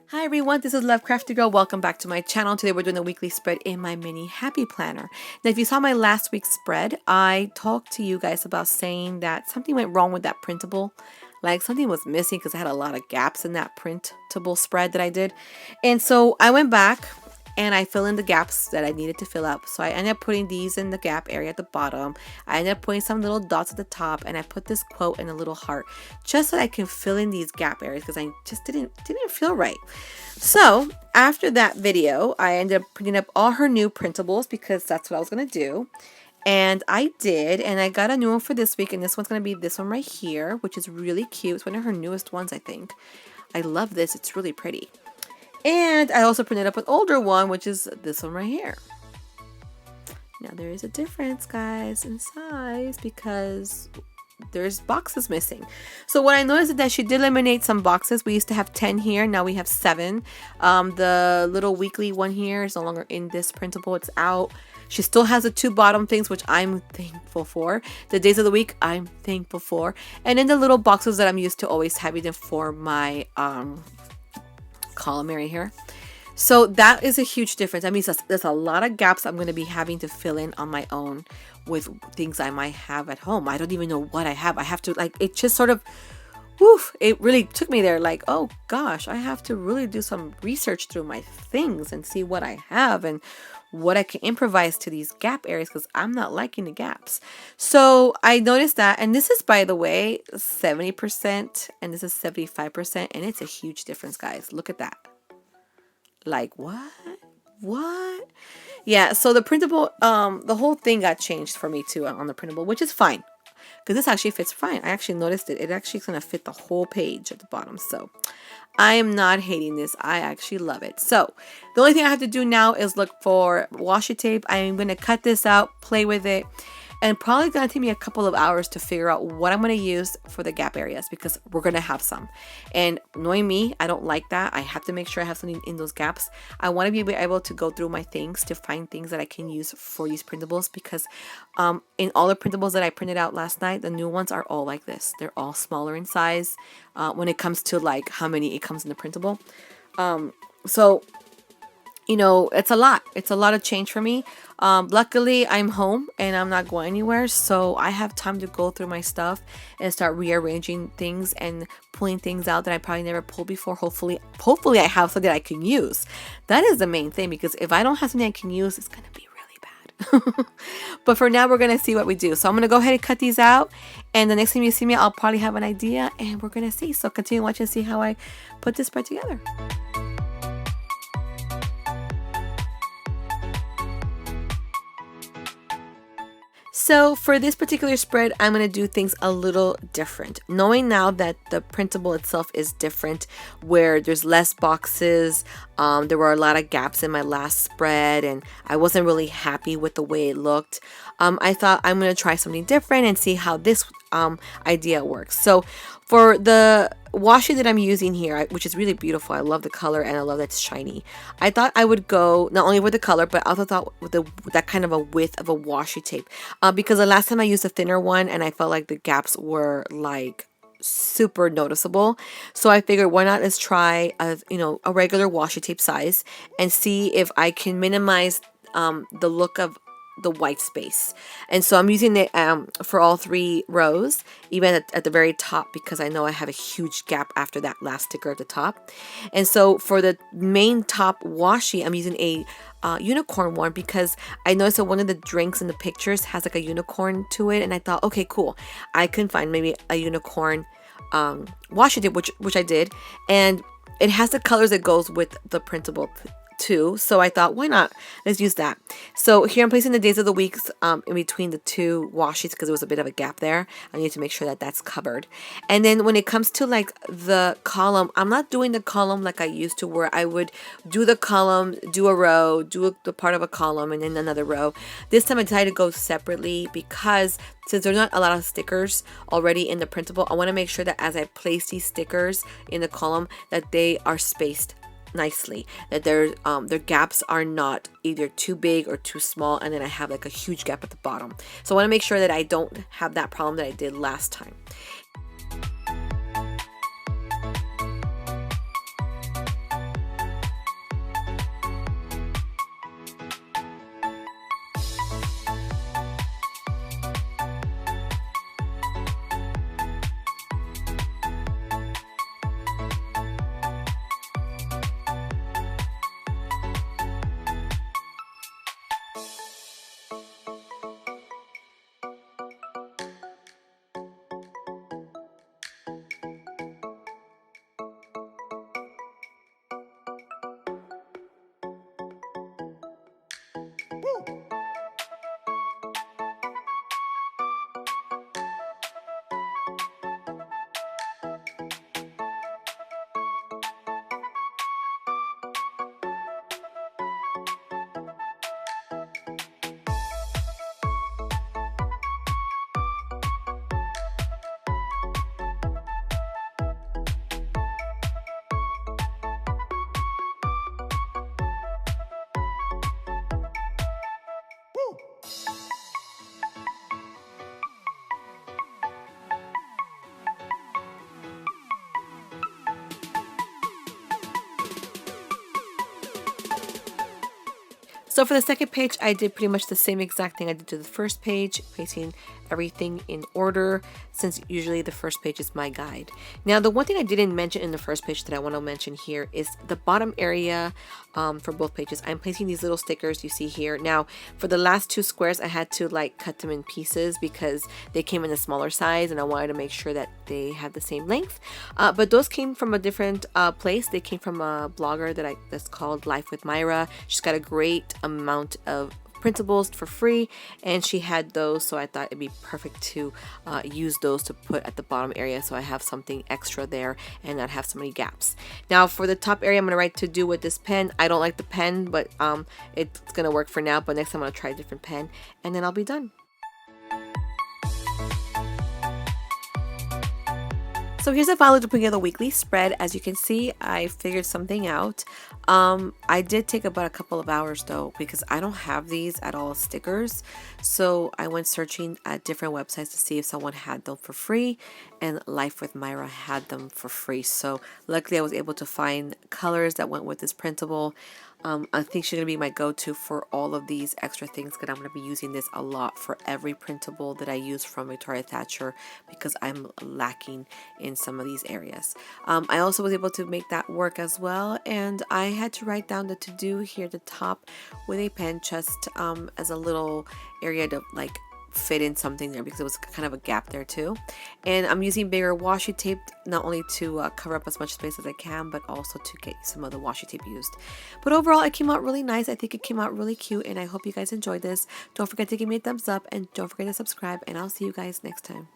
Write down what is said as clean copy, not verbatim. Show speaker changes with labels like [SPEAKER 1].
[SPEAKER 1] Hi everyone, this is Lovecrafty Girl. Welcome back to my channel. Today we're doing a weekly spread in my mini happy planner. Now if you saw my last week's spread, I talked to you guys about saying that something went wrong with that printable. Like something was missing because I had a lot of gaps in that printable spread that I did. And so I went back and I fill in the gaps that I needed to fill up. So I ended up putting these in the gap area at the bottom. I ended up putting some little dots at the top, and I put this quote in a little heart just so that I can fill in these gap areas because I just didn't feel right. So after that video, I ended up printing up all her new printables because that's what I was gonna do. And I did, and I got a new one for this week, and this one's gonna be this one right here, which is really cute. It's one of her newest ones, I think. I love this, it's really pretty. And I also printed up an older one, which is this one right here. Now there is a difference, guys, in size because there's boxes missing. So what I noticed is that she did eliminate some boxes. We used to have 10 here, now we have 7. The little weekly one here is no longer in this printable, it's out. She still has the 2 bottom things, which I'm thankful for. The days of the week, I'm thankful for. And then the little boxes that I'm used to always having them for my column area here. So that is a huge difference. I mean, there's a lot of gaps I'm going to be having to fill in on my own with things I might have at home. I don't even know what I have. I have to, like, it just sort of, woof, it really took me there, like, oh gosh, I have to really do some research through my things and see what I have and what I can improvise to these gap areas because I'm not liking the gaps. So I noticed that, and this is, by the way, 70% and this is 75%, and it's a huge difference, guys. Look at that. Like, what? Yeah, so the printable, the whole thing got changed for me too on the printable, which is fine because this actually fits fine. I actually noticed it. It actually is going to fit the whole page at the bottom. So I am not hating this. I actually love it. So the only thing I have to do now is look for washi tape. I'm going to cut this out, play with it, and probably going to take me a couple of hours to figure out what I'm going to use for the gap areas because we're going to have some. And knowing me, I don't like that. I have to make sure I have something in those gaps. I want to be able to go through my things to find things that I can use for these printables because in all the printables that I printed out last night, the new ones are all like this. They're all smaller in size when it comes to like how many it comes in the printable. So you know, it's a lot of change for me. Luckily I'm home and I'm not going anywhere, so I have time to go through my stuff and start rearranging things and pulling things out that I probably never pulled before. Hopefully I have something that I can use. That is the main thing, because if I don't have something I can use, it's gonna be really bad. But for now, we're gonna see what we do. So I'm gonna go ahead and cut these out, and the next time you see me, I'll probably have an idea and we're gonna see. So continue watching and see how I put this spread together. So for this particular spread, I'm going to do things a little different. Knowing now that the printable itself is different, where there's less boxes, there were a lot of gaps in my last spread, and I wasn't really happy with the way it looked. I thought I'm going to try something different and see how this idea works. So for the washi that I'm using here, which is really beautiful, I love the color and I love that it's shiny. I thought I would go not only with the color, but I also thought with that kind of a width of a washi tape, because the last time I used a thinner one and I felt like the gaps were like super noticeable. So I figured, why not let's try a regular washi tape size and see if I can minimize the look of the white space. And so I'm using it for all 3 rows, even at the very top, because I know I have a huge gap after that last sticker at the top. And so for the main top washi, I'm using a unicorn one because I noticed that one of the drinks in the pictures has like a unicorn to it, and I thought, okay, cool, I can find maybe a unicorn washi tape, which I did, and it has the colors that goes with the printable too. So I thought, why not? Let's use that. So here I'm placing the days of the weeks in between the 2 washis because there was a bit of a gap there. I need to make sure that that's covered. And then when it comes to like the column, I'm not doing the column like I used to, where I would do the column, do a row, do the part of a column, and then another row. This time I decided to go separately because since there's not a lot of stickers already in the printable, I want to make sure that as I place these stickers in the column that they are spaced nicely, that their gaps are not either too big or too small, and then I have like a huge gap at the bottom. So I want to make sure that I don't have that problem that I did last time. So for the second page, I did pretty much the same exact thing I did to the first page, placing everything in order, since usually the first page is my guide. Now, the one thing I didn't mention in the first page that I want to mention here is the bottom area for both pages. I'm placing these little stickers you see here. Now, for the last two squares, I had to like cut them in pieces because they came in a smaller size and I wanted to make sure that they had the same length. But those came from a different place. They came from a blogger that's called Life with Myra. She's got a great amount of printables for free, and she had those, so I thought it'd be perfect to use those to put at the bottom area, so I have something extra there and not have so many gaps. Now for the top area, I'm gonna write to do with this pen. I don't like the pen, but it's gonna work for now, but next time I'm gonna try a different pen and then I'll be done. So here's a follow to put together the weekly spread. As you can see, I figured something out. I did take about a couple of hours though, because I don't have these at all stickers. So I went searching at different websites to see if someone had them for free, and Life with Myra had them for free. So luckily I was able to find colors that went with this printable. I think she's going to be my go-to for all of these extra things, because I'm going to be using this a lot for every printable that I use from Victoria Thatcher, because I'm lacking in some of these areas. I also was able to make that work as well, and I had to write down the to-do here at the top with a pen, just as a little area to like fit in something there, because it was kind of a gap there too. And I'm using bigger washi tape, not only to cover up as much space as I can, but also to get some of the washi tape used. But overall, it came out really nice. I think it came out really cute, and I hope you guys enjoyed this. Don't forget to give me a thumbs up, and don't forget to subscribe, and I'll see you guys next time.